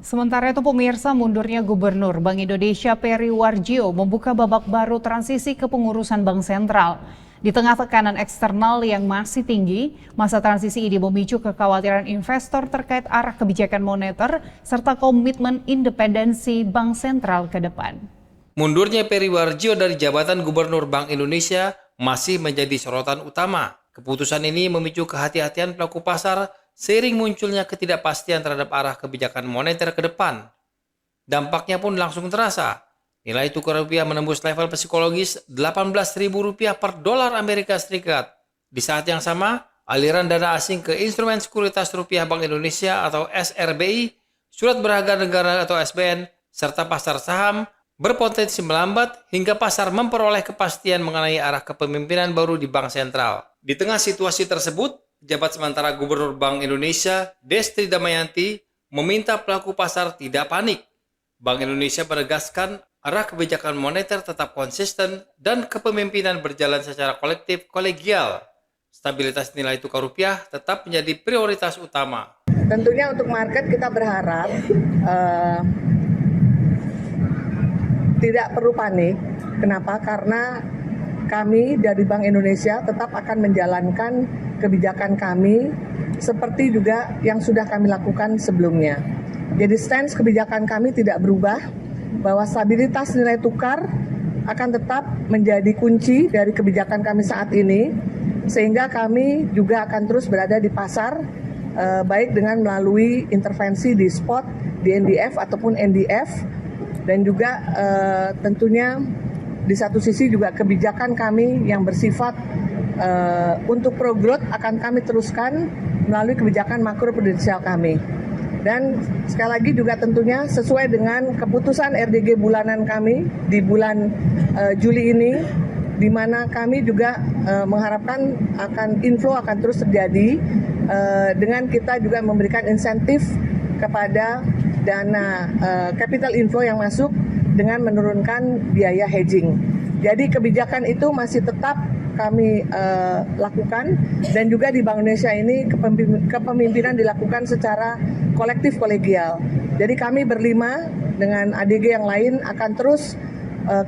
Sementara itu pemirsa, mundurnya Gubernur Bank Indonesia Peri Warjio membuka babak baru transisi kepengurusan Bank Sentral. Di tengah tekanan eksternal yang masih tinggi, masa transisi ini memicu kekhawatiran investor terkait arah kebijakan moneter serta komitmen independensi Bank Sentral ke depan. Mundurnya Peri Warjio dari jabatan Gubernur Bank Indonesia masih menjadi sorotan utama. Keputusan ini memicu kehati-hatian pelaku pasar seiring munculnya ketidakpastian terhadap arah kebijakan moneter ke depan. Dampaknya pun langsung terasa. Nilai tukar rupiah menembus level psikologis Rp18.000 per dolar Amerika Serikat. Di saat yang sama, aliran dana asing ke instrumen sekuritas rupiah Bank Indonesia atau SRBI, surat berharga negara atau SBN, serta pasar saham berpotensi melambat hingga pasar memperoleh kepastian mengenai arah kepemimpinan baru di Bank Sentral. Di tengah situasi tersebut, Jabat sementara Gubernur Bank Indonesia, Destri Damayanti, meminta pelaku pasar tidak panik. Bank Indonesia menegaskan arah kebijakan moneter tetap konsisten dan kepemimpinan berjalan secara kolektif kolegial. Stabilitas nilai tukar rupiah tetap menjadi prioritas utama. Tentunya untuk market kita berharap tidak perlu panik. Kenapa? Karena kami dari Bank Indonesia tetap akan menjalankan kebijakan kami seperti juga yang sudah kami lakukan sebelumnya. Jadi stance kebijakan kami tidak berubah, bahwa stabilitas nilai tukar akan tetap menjadi kunci dari kebijakan kami saat ini, sehingga kami juga akan terus berada di pasar, baik dengan melalui intervensi di spot, di NDF ataupun NDF, dan juga tentunya di satu sisi juga kebijakan kami yang bersifat untuk pro growth akan kami teruskan melalui kebijakan makro prudensial kami. Dan sekali lagi juga tentunya sesuai dengan keputusan RDG bulanan kami di bulan Juli ini, di mana kami juga mengharapkan inflow akan terus terjadi dengan kita juga memberikan insentif kepada dana capital inflow yang masuk dengan menurunkan biaya hedging. Jadi kebijakan itu masih tetap kami lakukan, dan juga di Bank Indonesia ini kepemimpinan dilakukan secara kolektif kolegial. Jadi kami berlima dengan ADG yang lain akan terus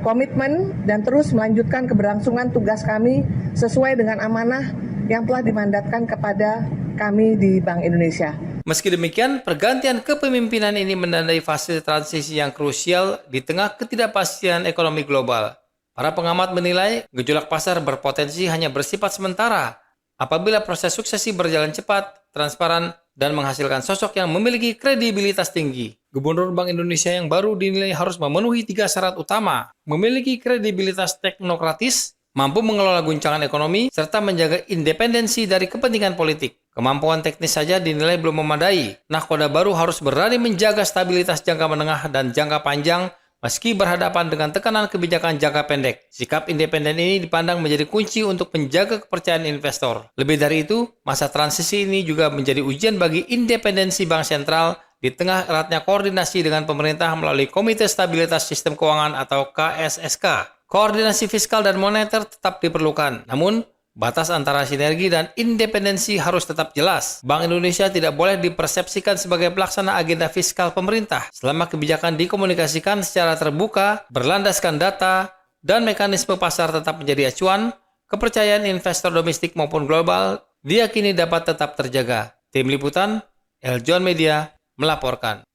komitmen dan terus melanjutkan keberlangsungan tugas kami sesuai dengan amanah yang telah dimandatkan kepada kami di Bank Indonesia. Meski demikian, pergantian kepemimpinan ini menandai fase transisi yang krusial di tengah ketidakpastian ekonomi global. Para pengamat menilai gejolak pasar berpotensi hanya bersifat sementara apabila proses suksesi berjalan cepat, transparan, dan menghasilkan sosok yang memiliki kredibilitas tinggi. Gubernur Bank Indonesia yang baru dinilai harus memenuhi 3 syarat utama: memiliki kredibilitas teknokratis, mampu mengelola guncangan ekonomi, serta menjaga independensi dari kepentingan politik. Kemampuan teknis saja dinilai belum memadai. Nahkoda baru harus berani menjaga stabilitas jangka menengah dan jangka panjang meski berhadapan dengan tekanan kebijakan jangka pendek. Sikap independen ini dipandang menjadi kunci untuk menjaga kepercayaan investor. Lebih dari itu, masa transisi ini juga menjadi ujian bagi independensi Bank Sentral di tengah eratnya koordinasi dengan pemerintah melalui Komite Stabilitas Sistem Keuangan atau KSSK. Koordinasi fiskal dan moneter tetap diperlukan, namun batas antara sinergi dan independensi harus tetap jelas. Bank Indonesia tidak boleh dipersepsikan sebagai pelaksana agenda fiskal pemerintah. Selama kebijakan dikomunikasikan secara terbuka, berlandaskan data, dan mekanisme pasar tetap menjadi acuan, kepercayaan investor domestik maupun global diyakini dapat tetap terjaga. Tim Liputan, Eljon Media, melaporkan.